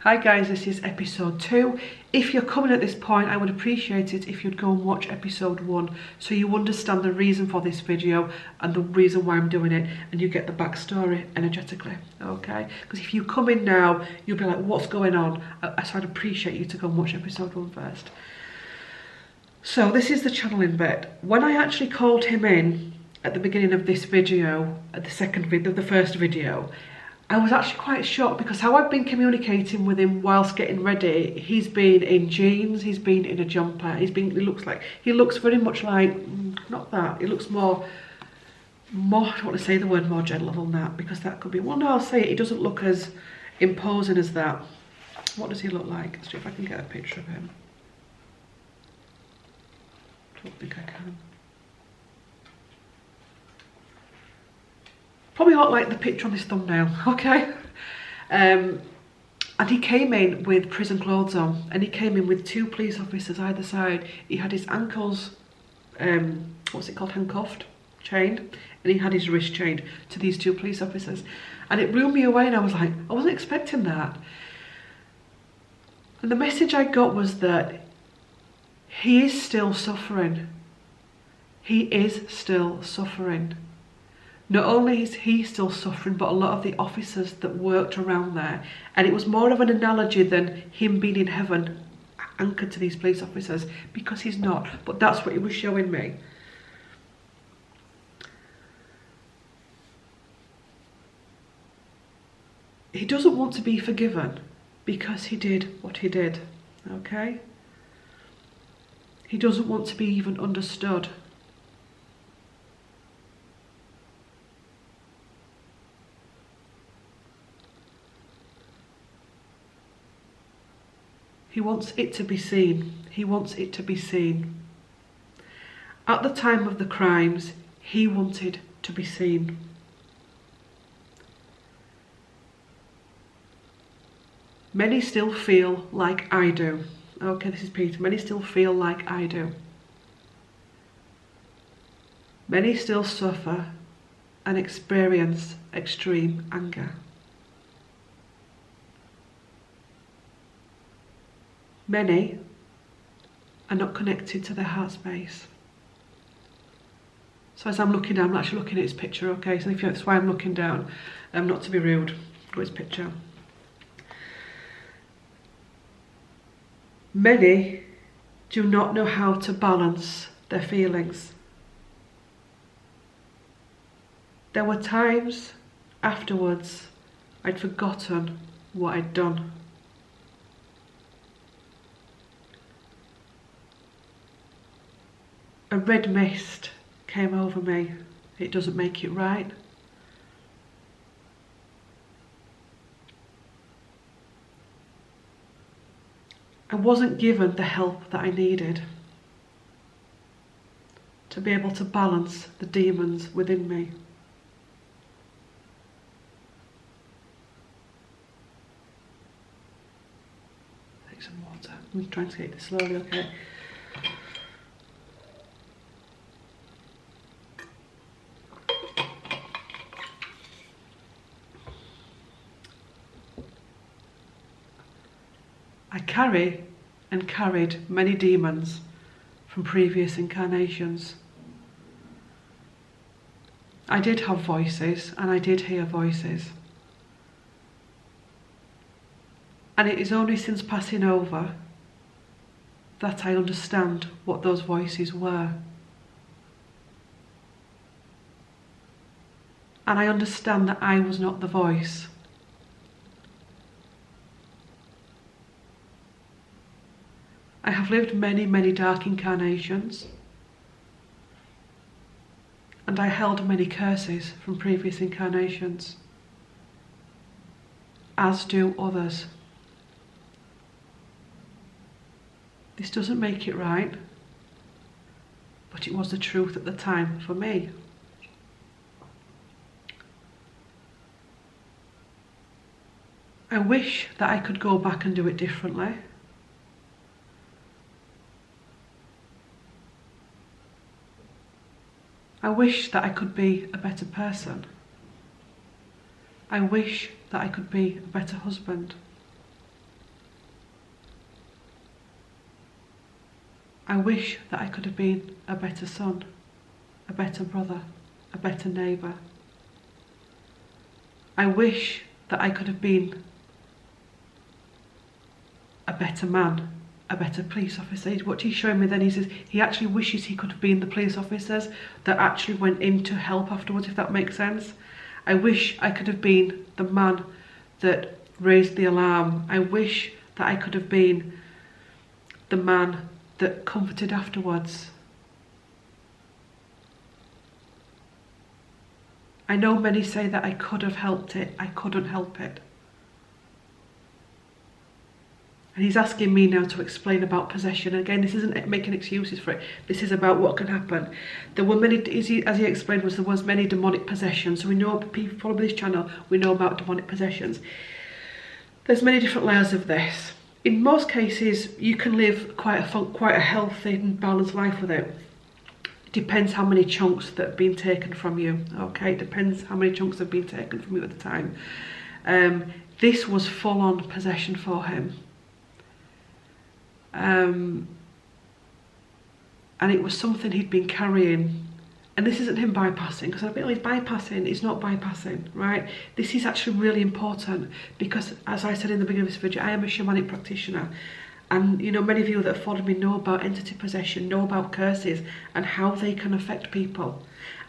Hi guys, this is episode 2. If you're coming at this point, I would appreciate it if you'd go and watch episode 1 so you understand the reason for this video and the reason why I'm doing it, and you get the backstory energetically, okay? Because if you come in now, you'll be like, what's going on? So I'd appreciate you to go and watch episode 1 first. So this is the channeling bit. When I actually called him in at the beginning of this video, at the first video, I was actually quite shocked because how I've been communicating with him whilst getting ready, he's been in jeans, he's been in a jumper, he looks very much like, not that, he looks more, I don't want to say the word more gentle than that, because that could be, well no, I'll say it, he doesn't look as imposing as that. What does he look like? Let's see if I can get a picture of him. I don't think I can. Probably not like the picture on this thumbnail, okay? And he came in with prison clothes on, and he came in with 2 police officers either side. He had his ankles, what's it called, handcuffed, chained, and he had his wrist chained to these 2 police officers. And it blew me away, and I was like, I wasn't expecting that. And the message I got was that he is still suffering. He is still suffering. Not only is he still suffering, but a lot of the officers that worked around there. And it was more of an analogy than him being in heaven, anchored to these police officers, because he's not. But that's what he was showing me. He doesn't want to be forgiven because he did what he did, okay? He doesn't want to be even understood. He wants it to be seen. He wants it to be seen. At the time of the crimes, he wanted to be seen. Many still feel like I do. Okay, this is Peter. Many still feel like I do. Many still suffer and experience extreme anger. Many are not connected to their heart space. So as I'm looking down, I'm actually looking at his picture, okay? So that's why I'm looking down, not to be rude, look at his picture. Many do not know how to balance their feelings. There were times afterwards I'd forgotten what I'd done. A red mist came over me. It doesn't make it right. I wasn't given the help that I needed to be able to balance the demons within me. Take some water. I'm trying to take this slowly, okay? I carry and carried many demons from previous incarnations. I did have voices, and I did hear voices. And it is only since passing over that I understand what those voices were. And I understand that I was not the voice. I have lived many, many dark incarnations, and I held many curses from previous incarnations, as do others. This doesn't make it right, but it was the truth at the time for me. I wish that I could go back and do it differently. I wish that I could be a better person. I wish that I could be a better husband. I wish that I could have been a better son, a better brother, a better neighbour. I wish that I could have been a better man, a better police officer. What he's showing me then, he says he actually wishes he could have been the police officers that actually went in to help afterwards, if that makes sense. I wish I could have been the man that raised the alarm. I wish that I could have been the man that comforted afterwards. I know many say that I could have helped it. I couldn't help it. And he's asking me now to explain about possession. Again, this isn't making excuses for it. This is about what can happen. There were many, as he explained, there was many demonic possessions. So we know, people follow this channel, we know about demonic possessions. There's many different layers of this. In most cases, you can live quite a healthy and balanced life with it. Depends how many chunks that have been taken from you. Okay, it depends how many chunks have been taken from you at the time. This was full-on possession for him. And it was something he'd been carrying, and this isn't him bypassing, because I feel he's bypassing. It's not bypassing, right? This is actually really important, because as I said in the beginning of this video, I am a shamanic practitioner, and you know, many of you that have followed me know about entity possession, know about curses and how they can affect people.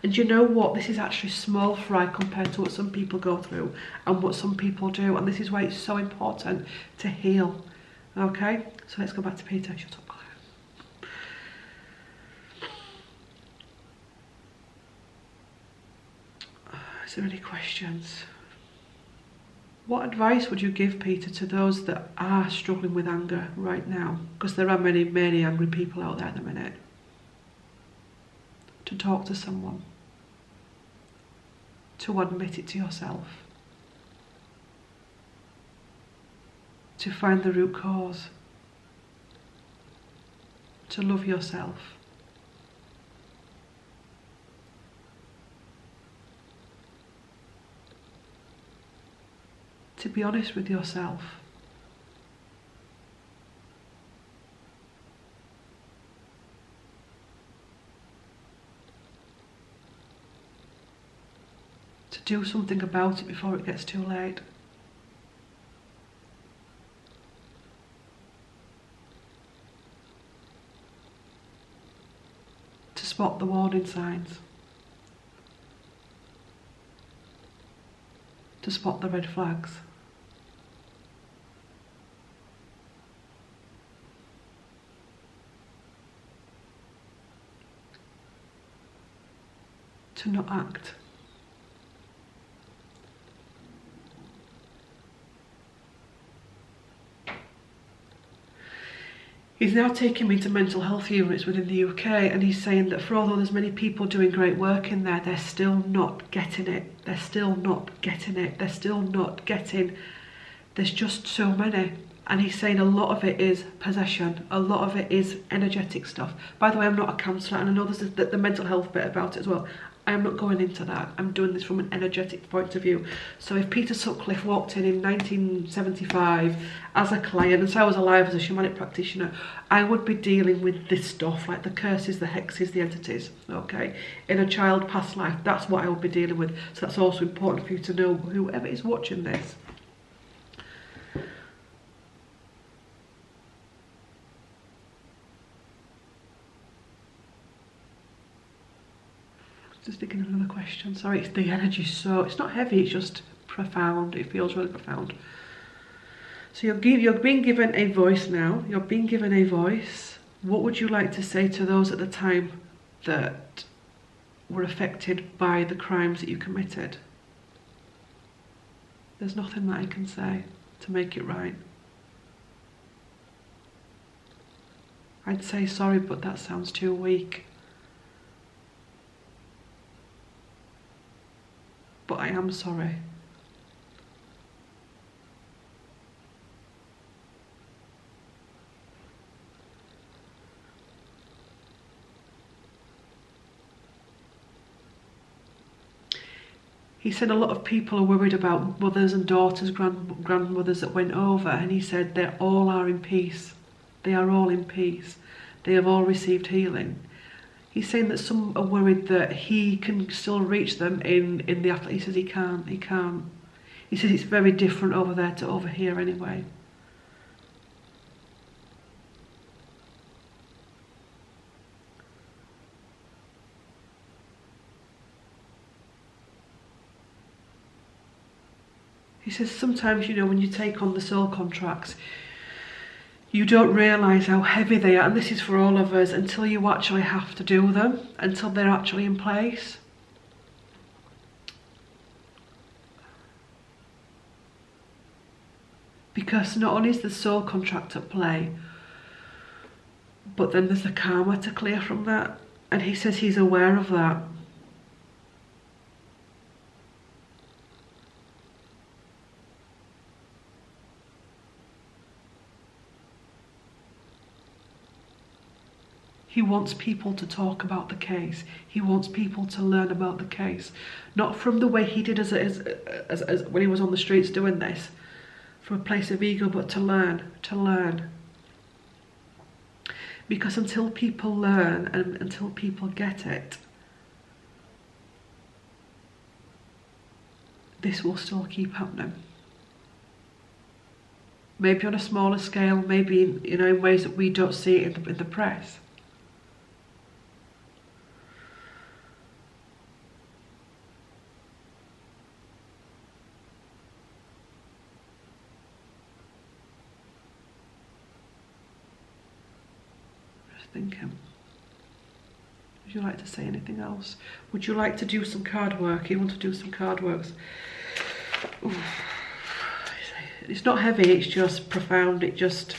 And you know what, this is actually small fry compared to what some people go through and what some people do, and this is why it's so important to heal. Okay, so let's go back to Peter. Shut up, Claire. Is there any questions? What advice would you give, Peter, to those that are struggling with anger right now? Because there are many, many angry people out there at the minute. To talk to someone. To admit it to yourself. To find the root cause, to love yourself, to be honest with yourself, to do something about it before it gets too late. Spot the warning signs, to spot the red flags, to not act. He's now taking me to mental health units within the UK, and he's saying that for although there's many people doing great work in there, they're still not getting it. They're still not getting it. They're still not getting. There's just so many. And he's saying a lot of it is possession. A lot of it is energetic stuff. By the way, I'm not a counsellor, and I know there's the mental health bit about it as well. I am not going into that. I'm doing this from an energetic point of view. So if Peter Sutcliffe walked in 1975 as a client, and so I was alive as a shamanic practitioner, I would be dealing with this stuff, like the curses, the hexes, the entities, okay? In a child past life, that's what I would be dealing with. So that's also important for you to know, whoever is watching this. Just thinking of another question. Sorry, it's the energy, so it's not heavy, it's just profound. It feels really profound. So you're being given a voice now. You're being given a voice. What would you like to say to those at the time that were affected by the crimes that you committed? There's nothing that I can say to make it right. I'd say sorry, but that sounds too weak. But I am sorry. He said a lot of people are worried about mothers and daughters, grandmothers that went over, and he said they all are in peace. They are all in peace. They have all received healing. He's saying that some are worried that he can still reach them in the afterlife. He says he can't. He says it's very different over there to over here anyway. He says sometimes, you know, when you take on the soul contracts, you don't realise how heavy they are, and this is for all of us, until you actually have to do them, until they're actually in place. Because not only is the soul contract at play, but then there's the karma to clear from that, and he says he's aware of that. He wants people to talk about the case. He wants people to learn about the case. Not from the way he did as when he was on the streets doing this, from a place of ego, but to learn. Because until people learn and until people get it, this will still keep happening. Maybe on a smaller scale, maybe in ways that we don't see it in the press. Thinking. Would you like to say anything else? Would you like to do some card work? You want to do some card works? Ooh. It's not heavy, it's just profound. It just...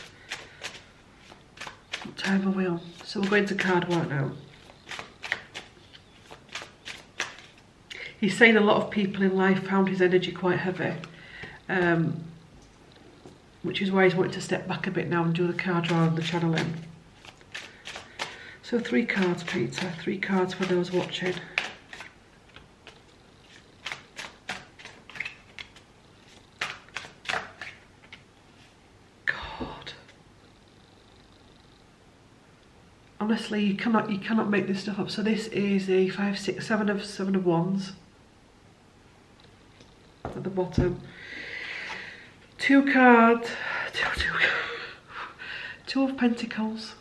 What time are we on? So we're going to card work now. He's saying a lot of people in life found his energy quite heavy. Which is why he's wanting to step back a bit now and do the card draw and the channeling. So 3 cards, Peter. 3 cards for those watching. God. Honestly, you cannot make this stuff up. So this is a 5, 6, 7 of wands at the bottom. 2 cards. 2 of pentacles.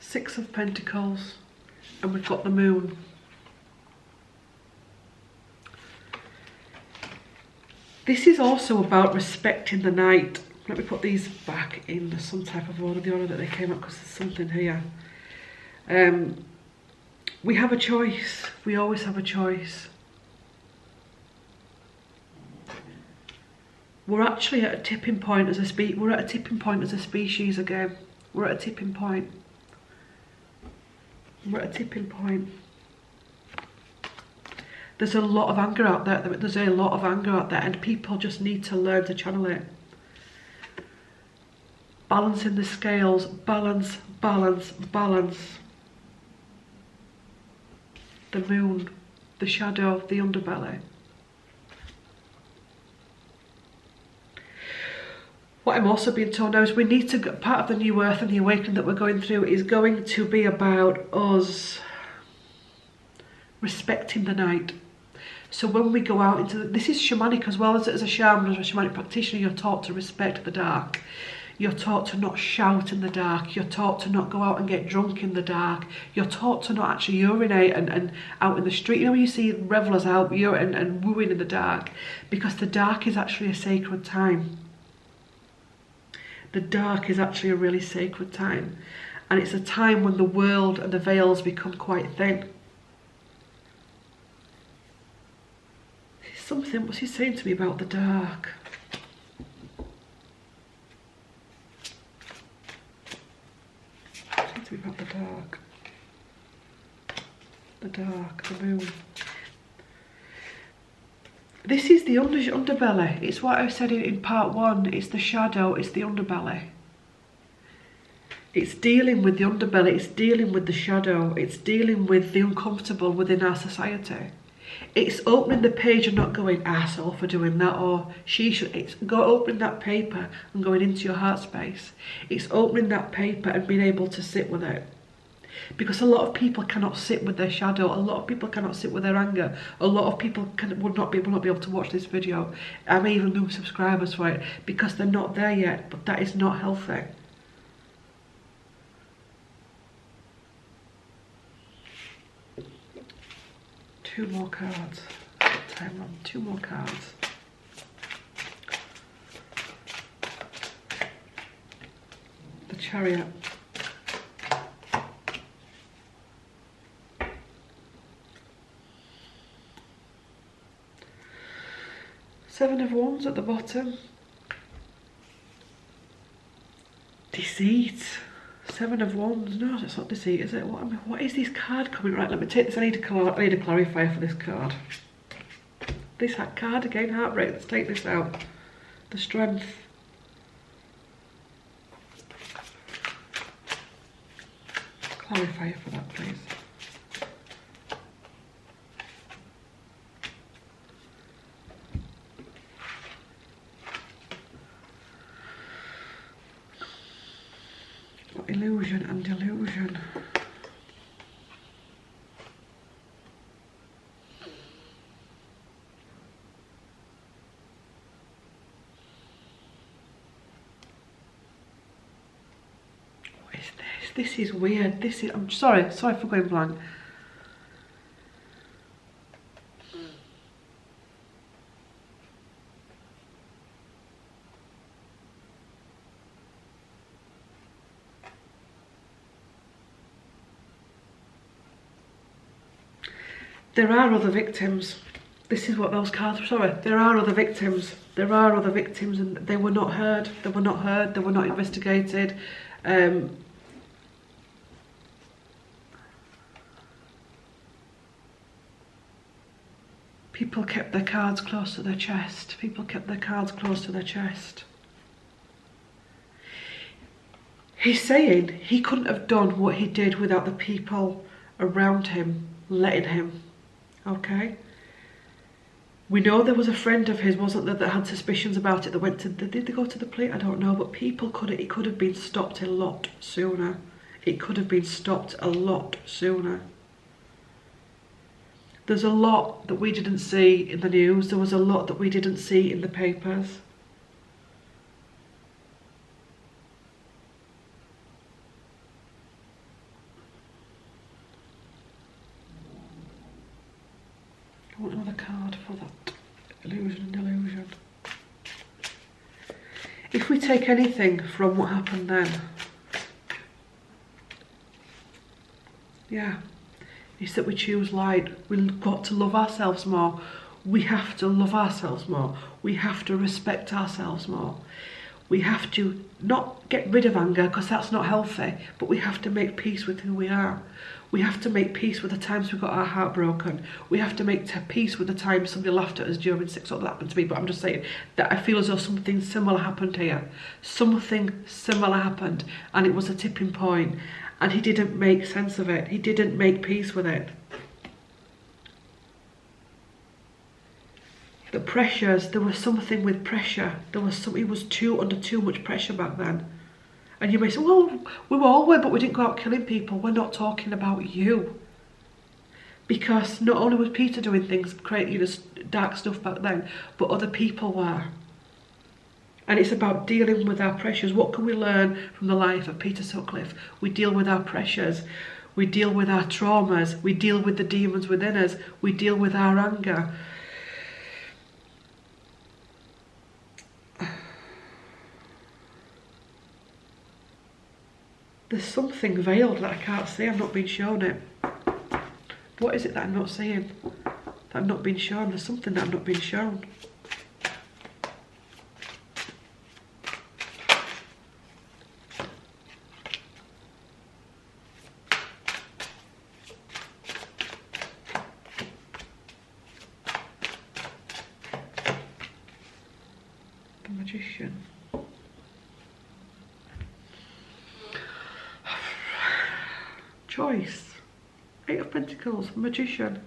6 of pentacles, and we've got the moon. This is also about respecting the night. Let me put these back in some type of order, the order that they came up, because there's something here. We have a choice. We always have a choice. We're actually at a tipping point as a we're at a tipping point as a species again. We're at a tipping point. We're at a tipping point. There's a lot of anger out there. There's a lot of anger out there, and people just need to learn to channel it. Balancing the scales. Balance, balance, balance. The moon, the shadow, the underbelly. What I'm also being told now is we need to, part of the new earth and the awakening that we're going through is going to be about us respecting the night. So when we go out into, this is shamanic as well, as a shaman, as a shamanic practitioner, you're taught to respect the dark. You're taught to not shout in the dark. You're taught to not go out and get drunk in the dark. You're taught to not actually urinate and out in the street. You know when you see revelers out and wooing in the dark, because the dark is actually a sacred time. The dark is actually a really sacred time, and it's a time when the world and the veils become quite thin. Something, what's he saying to me about the dark? What's he saying to me about the dark? The dark, the moon. This is the underbelly. It's what I said in part 1. It's the shadow, it's the underbelly. It's dealing with the underbelly, it's dealing with the shadow, it's dealing with the uncomfortable within our society. It's opening the page and not going arsehole for doing that, or she should. It's opening that paper and going into your heart space. It's opening that paper and being able to sit with it. Because a lot of people cannot sit with their shadow. A lot of people cannot sit with their anger. A lot of people will not be able to watch this video. I may even lose subscribers for it because they're not there yet. But that is not healthy. Two more cards. Time on. Two more cards. The Chariot. Seven of Wands at the bottom. Deceit. Seven of Wands. No, that's not deceit, is it? What is this card coming? Right, let me take this. I need a clarifier for this card. This card again, heartbreak. Let's take this out. The Strength. Clarifier for that, please. Illusion and delusion. What is this? This is weird. I'm sorry for going blank. There are other victims. This is what those cards, sorry. There are other victims. There are other victims and they were not heard. They were not heard. They were not investigated. People kept their cards close to their chest. People kept their cards close to their chest. He's saying he couldn't have done what he did without the people around him letting him. Okay, we know there was a friend of his, wasn't there, that had suspicions about it, that went to, did they go to the police? I don't know, but it could have been stopped a lot sooner. It could have been stopped a lot sooner. There's a lot that we didn't see in the news. There was a lot that we didn't see in the papers. I want another card for that. Illusion and delusion. If we take anything from what happened then, yeah, it's that we choose light. We've got to love ourselves more. We have to love ourselves more. We have to respect ourselves more. We have to not get rid of anger because that's not healthy, but we have to make peace with who we are. We have to make peace with the times we got our heart broken. We have to make peace with the times somebody laughed at us during sex. Not that happened to me, but I'm just saying that I feel as though something similar happened here. Something similar happened and it was a tipping point and he didn't make sense of it. He didn't make peace with it. The pressures, there was something with pressure. There was some, he was under too much pressure back then. And you may say, well, we were all aware, but we didn't go out killing people. We're not talking about you. Because not only was Peter doing things, creating dark stuff back then, but other people were. And it's about dealing with our pressures. What can we learn from the life of Peter Sutcliffe? We deal with our pressures. We deal with our traumas. We deal with the demons within us. We deal with our anger. There's something veiled that I can't see. I've not been shown it. What is it that I'm not seeing? That I'm not being shown? There's something that I'm not being shown. The Magician. Choice. Eight of Pentacles, Magician.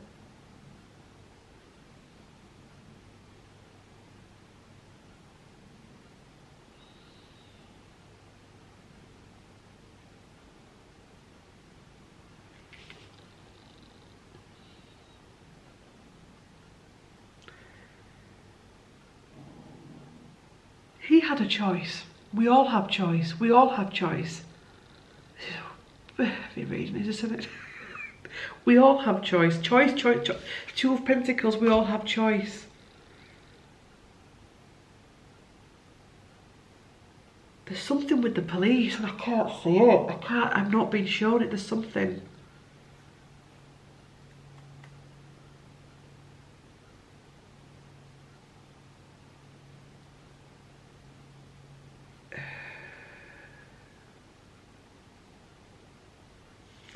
He had a choice. We all have choice. We all have choice. Heavy reading, isn't it? We all have choice. Choice. Two of Pentacles, we all have choice. There's something with the police and I can't see it. I'm not being shown it. There's something.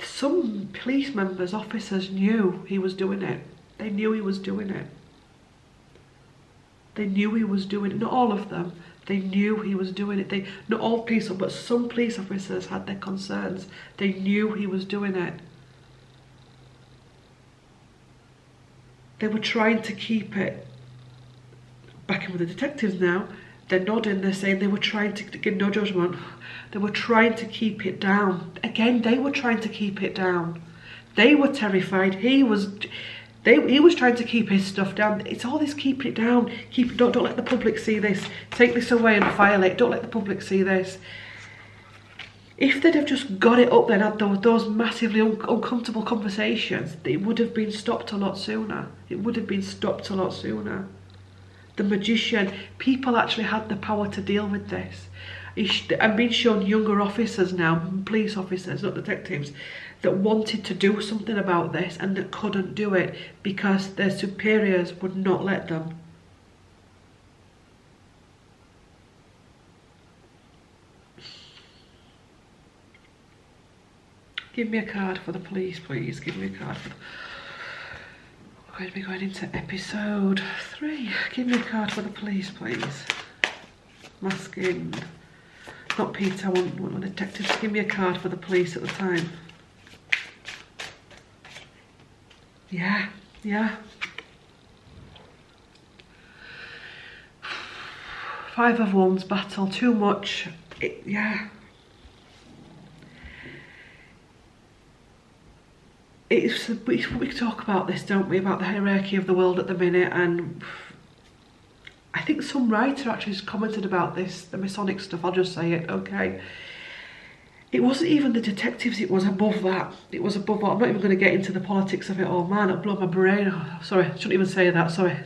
Some police members, officers knew he was doing it. They knew he was doing it. They knew he was doing it. Not all of them. They knew he was doing it. Not all police, but some police officers had their concerns. They knew he was doing it. They were trying to keep it. Back in with the detectives now. They're nodding, they're saying they were trying to give no judgment. They were trying to keep it down. Again, they were trying to keep it down. They were terrified. He was trying to keep his stuff down. It's all this keep it down. Don't let the public see this. Take this away and file it. Don't let the public see this. If they'd have just got it up then, had those massively uncomfortable conversations, it would have been stopped a lot sooner. It would have been stopped a lot sooner. The magician, people actually had the power to deal with this. I'm being shown younger officers now, police officers, not detectives, that wanted to do something about this and that couldn't do it because their superiors would not let them. Give me a card for the police, please. Give me a card for the... We're going to be going into episode 3. Give me a card for the police, please. Masking. Not Peter, I want a detective to give me a card for the police at the time. Yeah. 5 of Wands, battle, too much. Yeah. We talk about this, don't we, about the hierarchy of the world at the minute, and I think some writer actually has commented about this, the Masonic stuff, I'll just say it, okay. It wasn't even the detectives, it was above that. It was above that. I'm not even going to get into the politics of it all, man, it'll blow my brain. Oh, sorry, I shouldn't even say that, sorry.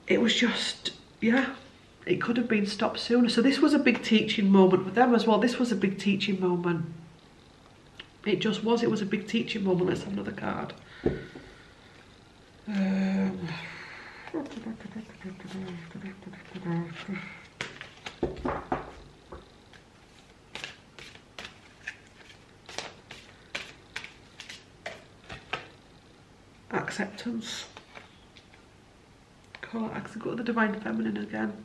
It was just, yeah, it could have been stopped sooner. So this was a big teaching moment for them as well. This was a big teaching moment. It just was. It was a big teaching moment. Let's have another card. Acceptance. Go to the Divine Feminine again.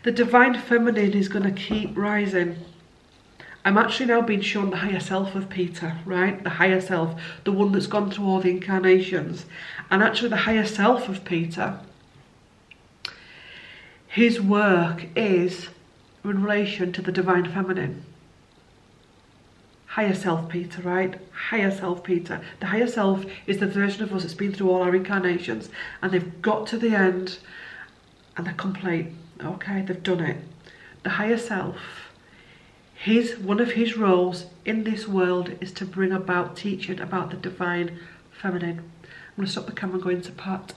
The Divine Feminine is going to keep rising. I'm actually now being shown the higher self of Peter, right? The higher self, the one that's gone through all the incarnations. And actually the higher self of Peter, his work is in relation to the Divine Feminine. Higher self Peter, right? Higher self Peter. The higher self is the version of us that's been through all our incarnations, and they've got to the end and they're complete. Okay, they've done it. The higher self, one of his roles in this world is to bring about teaching about the Divine Feminine. I'm going to stop the camera and go into part